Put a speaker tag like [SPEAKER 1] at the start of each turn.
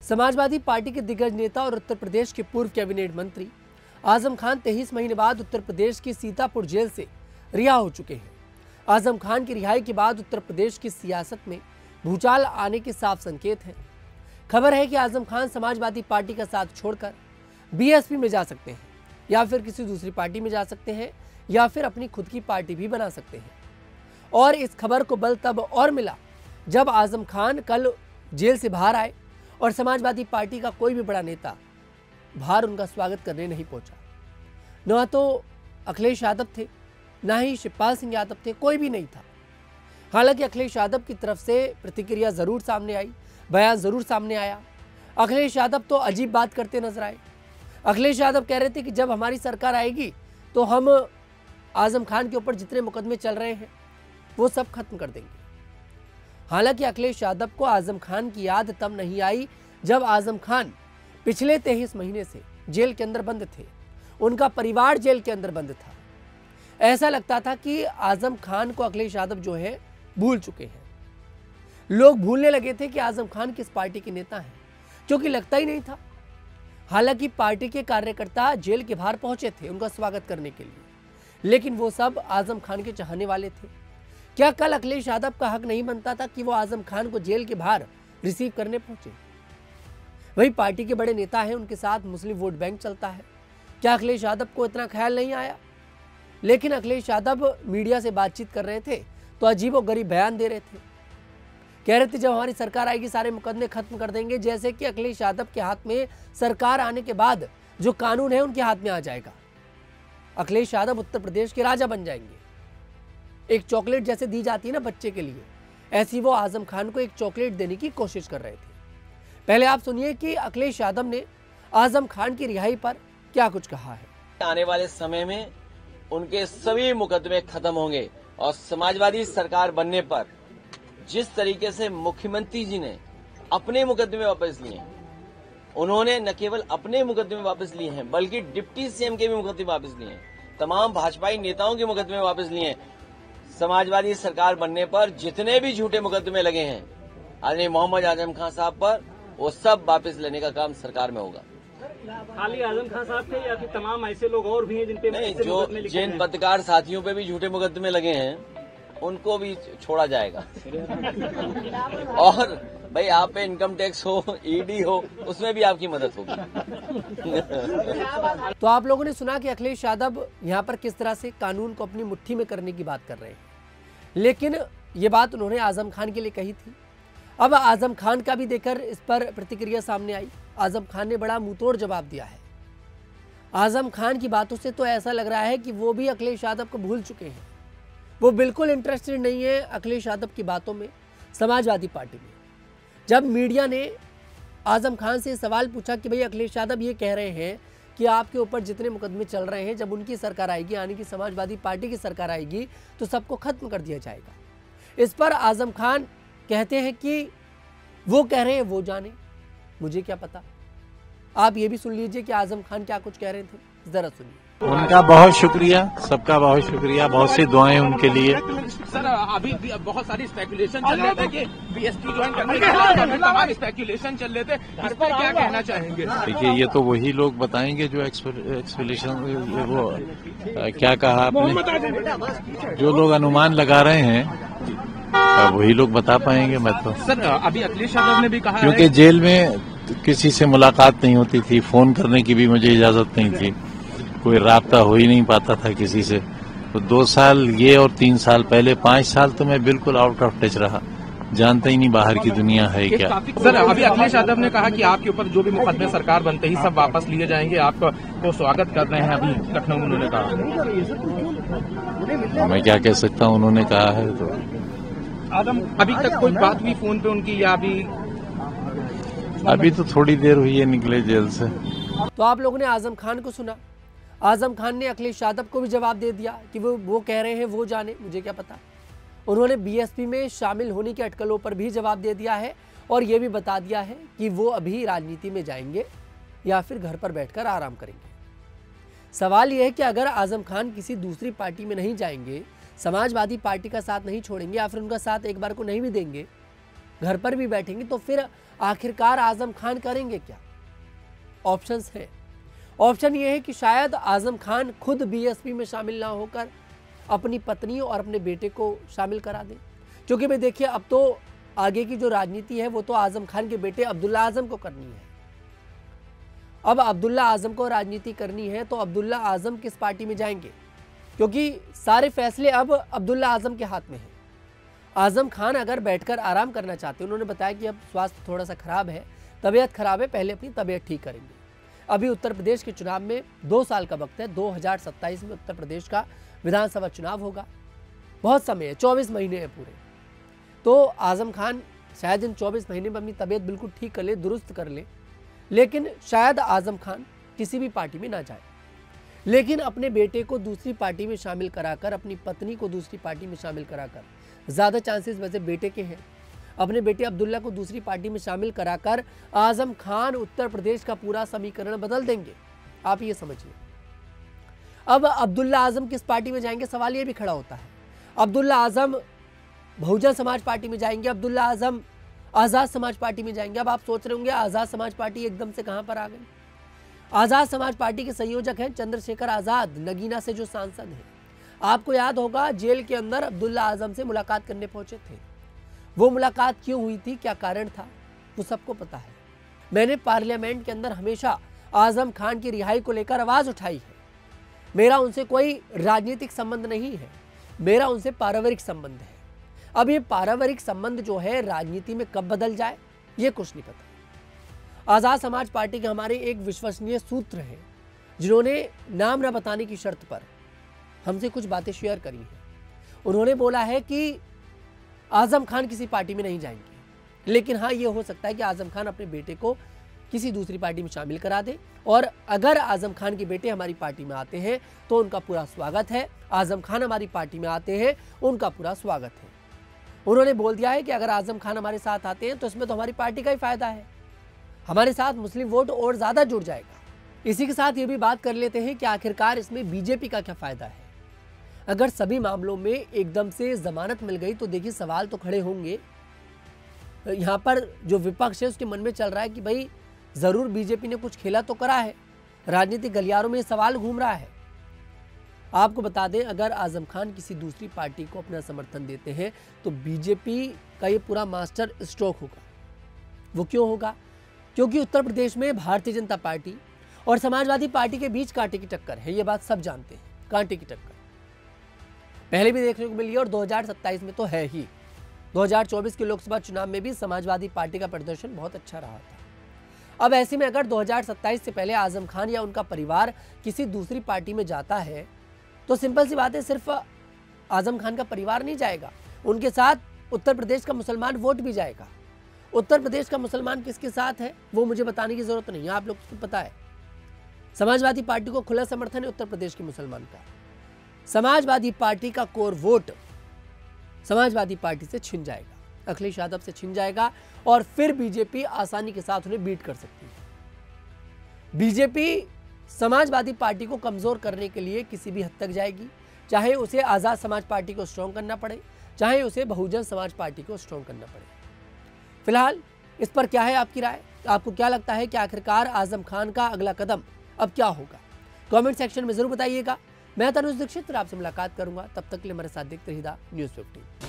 [SPEAKER 1] Samajwadi party के दिग्गज नेता और उत्तर प्रदेश के पूर्व कैबिनेट मंत्री आजम खान 23 महीने बाद उत्तर प्रदेश की सीतापुर जेल से रिहा हो चुके हैं। आजम खान की रिहाई के बाद उत्तर प्रदेश की सियासत में भूचाल आने के साफ संकेत हैं। खबर है कि आजम खान समाजवादी पार्टी का साथ छोड़कर बीएसपी में जा सकते हैं या फिर किसी दूसरी पार्टी में जा सकते हैं या फिर अपनी खुद की पार्टी भी बना सकते हैं। और इस खबर को बल तब और मिला जब आजम खान कल जेल से बाहर आए और समाजवादी पार्टी का कोई भी बड़ा नेता बाहर उनका स्वागत करने नहीं पहुंचा। न तो अखिलेश यादव थे, ना ही शिवपाल सिंह यादव थे, कोई भी नहीं था। हालांकि अखिलेश यादव की तरफ से प्रतिक्रिया जरूर सामने आई, बयान जरूर सामने आया। अखिलेश यादव तो अजीब बात करते नजर आए। अखिलेश यादव कह रहे थे कि जब हमारी सरकार आएगी तो हम आजम खान के ऊपर जितने मुकदमे चल रहे हैं वो सब खत्म कर देंगे। हालांकि अखिलेश यादव को आजम खान की याद तब नहीं आई जब आजम खान पिछले 23 महीने से जेल के अंदर बंद थे। उनका परिवार जेल के अंदर बंद था। ऐसा लगता था कि आजम खान को अखिलेश यादव जो है भूल चुके हैं। लोग भूलने लगे थे कि आजम खान किस पार्टी के नेता हैं, क्योंकि लगता ही नहीं था। हालांकि पार्टी के कार्यकर्ता जेल के बाहर पहुंचे थे उनका स्वागत करने के लिए, लेकिन वो सब आजम खान के चाहने वाले थे। क्या कल अखिलेश यादव का हक नहीं बनता था कि वो आजम खान को जेल के बाहर रिसीव करने पहुंचे? वही पार्टी के बड़े नेता हैं, उनके साथ मुस्लिम वोट बैंक चलता है। क्या अखिलेश यादव को इतना ख्याल नहीं आया? लेकिन अखिलेश यादव मीडिया से बातचीत कर रहे थे तो अजीबोगरीब बयान दे रहे थे। कह रहे थे जब हमारी सरकार आएगी सारे मुकदमे खत्म कर देंगे, जैसे कि अखिलेश यादव के हाथ में सरकार आने के बाद जो कानून है उनके हाथ में आ जाएगा। अखिलेश यादव उत्तर प्रदेश के राजा बन जाएंगे। एक चॉकलेट जैसे दी जाती है ना बच्चे के लिए, ऐसी वो आजम खान को एक चॉकलेट देने की कोशिश कर रहे थे। पहले आप सुनिए कि अखिलेश यादव ने आजम खान की रिहाई पर क्या कुछ कहा है।
[SPEAKER 2] आने वाले समय में उनके सभी मुकदमे खत्म होंगे और समाजवादी सरकार बनने पर जिस तरीके से मुख्यमंत्री जी ने अपने मुकदमे वापस लिए, उन्होंने न केवल अपने मुकदमे वापस लिए हैं बल्कि डिप्टी सीएम के भी मुकदमे वापस लिए हैं, तमाम भाजपाई नेताओं के मुकदमे वापस लिए हैं। समाजवादी सरकार बनने पर जितने भी झूठे मुकदमे लगे हैं आदरणीय मोहम्मद आजम खान साहब पर, वो सब वापस लेने का काम सरकार में होगा।
[SPEAKER 3] खाली आजम खान साहब थे या फिर तमाम ऐसे लोग और भी हैं जिन पे
[SPEAKER 2] नहीं, जो जिन पत्रकार साथियों पे भी झूठे मुकदमे लगे हैं उनको भी छोड़ा जाएगा। और भाई आप पे इनकम टैक्स हो, ईडी हो, उसमें भी आपकी मदद होगी।
[SPEAKER 1] तो आप लोगों ने सुना कि अखिलेश यादव यहाँ पर किस तरह से कानून को अपनी मुट्ठी में करने की बात कर रहे हैं, लेकिन ये बात उन्होंने आजम खान के लिए कही थी। अब आजम खान का भी देखकर इस पर प्रतिक्रिया सामने आई। आजम खान ने बड़ा मुंहतोड़ जवाब दिया है। आजम खान की बातों से तो ऐसा लग रहा है कि वो भी अखिलेश यादव को भूल चुके हैं। वो बिल्कुल इंटरेस्टेड नहीं है अखिलेश यादव की बातों में, समाजवादी पार्टी में। जब मीडिया ने आजम खान से सवाल पूछा कि भाई अखिलेश यादव ये कह रहे हैं कि आपके ऊपर जितने मुकदमे चल रहे हैं जब उनकी सरकार आएगी, यानी कि समाजवादी पार्टी की सरकार आएगी, तो सबको खत्म कर दिया जाएगा। इस पर आजम खान कहते हैं कि वो कह रहे हैं वो जाने, मुझे क्या पता। आप ये भी सुन लीजिए कि आजम खान क्या कुछ कह रहे थे, जरा सुनिए।
[SPEAKER 4] उनका बहुत शुक्रिया, सबका बहुत शुक्रिया, बहुत सी दुआएं उनके लिए।
[SPEAKER 5] सर अभी बहुत सारी स्पेकुलेशन चल रहे थे कि बीएसपी ज्वाइन करने के बाद तमाम स्पेकुलेशन चल रहे थे, इस पर क्या कहना चाहेंगे?
[SPEAKER 4] देखिए ये तो वही लोग बताएंगे जो एक्सपेक्टेशन, वो क्या कहा आपने, जो लोग अनुमान लगा रहे हैं वही लोग बता पाएंगे। मैं तो
[SPEAKER 5] सर अभी अखिलेश यादव ने भी कहा
[SPEAKER 4] क्योंकि जेल में किसी से मुलाकात नहीं होती थी, फोन करने की भी मुझे इजाजत नहीं थी, कोई राब्ता हो ही नहीं पाता था किसी से। तो 2 साल ये और 3 साल पहले 5 साल तो मैं बिल्कुल आउट ऑफ टच रहा, जानता ही नहीं बाहर की दुनिया है क्या।
[SPEAKER 5] सर अभी अखिलेश यादव ने कहा कि आपके ऊपर जो भी मुकदमे सरकार बनते ही सब वापस लिए जाएंगे, आपको तो स्वागत कर रहे हैं। अभी लखनऊ उन्होंने कहा,
[SPEAKER 4] मैं क्या कह सकता हूँ, उन्होंने कहा है तो।
[SPEAKER 5] अभी तक कोई बात हुई फोन पे उनकी या
[SPEAKER 4] अभी तो थोड़ी देर हुई है निकले जेल से।
[SPEAKER 1] तो आप लोगों ने आजम खान को सुना। आजम खान ने अखिलेश यादव को भी जवाब दे दिया कि वो कह रहे हैं वो जाने, मुझे क्या पता। उन्होंने बीएसपी में शामिल होने की अटकलों पर भी जवाब दे दिया है और ये भी बता दिया है कि वो अभी राजनीति में जाएंगे या फिर घर पर बैठकर आराम करेंगे। सवाल यह है कि अगर आजम खान किसी दूसरी पार्टी में नहीं जाएंगे, समाजवादी पार्टी का साथ नहीं छोड़ेंगे या फिर उनका साथ एक बार को नहीं भी देंगे, घर पर भी बैठेंगे, तो फिर आखिरकार आजम खान करेंगे क्या? ऑप्शंस हैं। ऑप्शन ये है कि शायद आजम खान खुद बीएसपी में शामिल ना होकर अपनी पत्नी और अपने बेटे को शामिल करा दें, क्योंकि भाई देखिए अब तो आगे की जो राजनीति है वो तो आजम खान के बेटे अब्दुल्ला आजम को करनी है। अब अब्दुल्ला आजम को राजनीति करनी है तो अब्दुल्ला आजम किस पार्टी में जाएंगे, क्योंकि सारे फैसले अब अब्दुल्ला आजम के हाथ में हैं। आजम खान अगर बैठकर आराम करना चाहते हैं, उन्होंने बताया कि अब स्वास्थ्य थोड़ा सा खराब है, तबीयत खराब है, पहले अपनी तबीयत ठीक करेंगे। अभी उत्तर प्रदेश के चुनाव में 2 साल का वक्त है, 2027 में उत्तर प्रदेश का विधानसभा चुनाव होगा, बहुत समय है, 24 महीने हैं पूरे। तो आजम खान शायद इन 24 महीने में अपनी तबीयत बिल्कुल ठीक कर ले, दुरुस्त कर ले, लेकिन शायद आजम खान किसी भी पार्टी में ना जाए, लेकिन अपने बेटे को दूसरी पार्टी में शामिल कराकर, अपनी पत्नी को दूसरी पार्टी में शामिल कराकर, ज़्यादा चांसेस वैसे बेटे के हैं, अपने बेटे अब्दुल्ला को दूसरी पार्टी में शामिल कराकर आजम खान उत्तर प्रदेश का पूरा समीकरण बदल देंगे। आप ये समझिए। अब अब्दुल्ला आजम किस पार्टी में जाएंगे, सवाल ये भी खड़ा होता है। अब्दुल्ला आजम बहुजन समाज पार्टी में जाएंगे, अब्दुल्ला आजम आज़ाद समाज पार्टी में जाएंगे। अब आप सोच रहे होंगे आज़ाद समाज पार्टी एकदम से कहां पर आ गई? आज़ाद समाज पार्टी के संयोजक हैं चंद्रशेखर आज़ाद, नगीना से जो सांसद हैं। आपको याद होगा जेल के अंदर अब्दुल्ला आजम से मुलाकात करने पहुंचे थे। वो मुलाकात क्यों हुई थी, क्या कारण था, वो सबको पता है। मैंने पार्लियामेंट के अंदर हमेशा आजम खान की रिहाई को लेकर आवाज उठाई है। मेरा उनसे कोई राजनीतिक संबंध नहीं है, मेरा उनसे पारिवारिक संबंध है। अब ये पारिवारिक संबंध जो है राजनीति में कब बदल जाए ये कुछ नहीं पता। आज़ाद समाज पार्टी के हमारे एक विश्वसनीय सूत्र हैं जिन्होंने नाम न बताने की शर्त पर हमसे कुछ बातें शेयर करी हैं। उन्होंने बोला है कि आजम खान किसी पार्टी में नहीं जाएंगे, लेकिन हाँ ये हो सकता है कि आजम खान अपने बेटे को किसी दूसरी पार्टी में शामिल करा दे, और अगर आजम खान के बेटे हमारी पार्टी में आते हैं तो उनका पूरा स्वागत है, आजम खान हमारी पार्टी में आते हैं उनका पूरा स्वागत है। उन्होंने बोल दिया है कि अगर आजम खान हमारे साथ आते हैं तो इसमें तो हमारी पार्टी का ही फायदा है, हमारे साथ मुस्लिम वोट और ज्यादा जुड़ जाएगा। इसी के साथ ये भी बात कर लेते हैं कि आखिरकार इसमें बीजेपी का क्या फायदा है। अगर सभी मामलों में एकदम से जमानत मिल गई तो देखिए सवाल तो खड़े होंगे। यहाँ पर जो विपक्ष है उसके मन में चल रहा है कि भाई जरूर बीजेपी ने कुछ खेला तो करा है, राजनीतिक गलियारों में सवाल घूम रहा है। आपको बता दें अगर आजम खान किसी दूसरी पार्टी को अपना समर्थन देते हैं तो बीजेपी का ये पूरा मास्टर स्ट्रोक होगा। वो क्यों होगा? क्योंकि उत्तर प्रदेश में भारतीय जनता पार्टी और समाजवादी पार्टी के बीच कांटे की टक्कर है, ये बात सब जानते हैं। कांटे की टक्कर पहले भी देखने को मिली है और 2027 में तो है ही। 2024 के लोकसभा चुनाव में भी समाजवादी पार्टी का प्रदर्शन बहुत अच्छा रहा था। अब ऐसे में अगर 2027 से पहले आजम खान या उनका परिवार किसी दूसरी पार्टी में जाता है तो सिंपल सी बात है, सिर्फ आजम खान का परिवार नहीं जाएगा, उनके साथ उत्तर प्रदेश का मुसलमान वोट भी जाएगा। उत्तर प्रदेश का मुसलमान किसके साथ है वो मुझे बताने की जरूरत नहीं है, आप लोग को पता है। समाजवादी पार्टी को खुला समर्थन है उत्तर प्रदेश के मुसलमान का। समाजवादी पार्टी का कोर वोट समाजवादी पार्टी से छिन जाएगा, अखिलेश यादव से छिन जाएगा, और फिर बीजेपी आसानी के साथ उन्हें बीट कर सकती है। बीजेपी समाजवादी पार्टी को कमजोर करने के लिए किसी भी हद तक जाएगी, चाहे उसे आज़ाद समाज पार्टी को स्ट्रॉन्ग करना पड़े, चाहे उसे बहुजन समाज पार्टी को स्ट्रॉन्ग करना पड़े। फिलहाल इस पर क्या है आपकी राय? आपको क्या लगता है कि आखिरकार आजम खान का अगला कदम अब क्या होगा? कमेंट सेक्शन में जरूर बताइएगा। मैं तनुज दीक्षित आपसे मुलाकात करूंगा, तब तक के लिए हमारे साथ देखते रहिएगा न्यूज़ 15।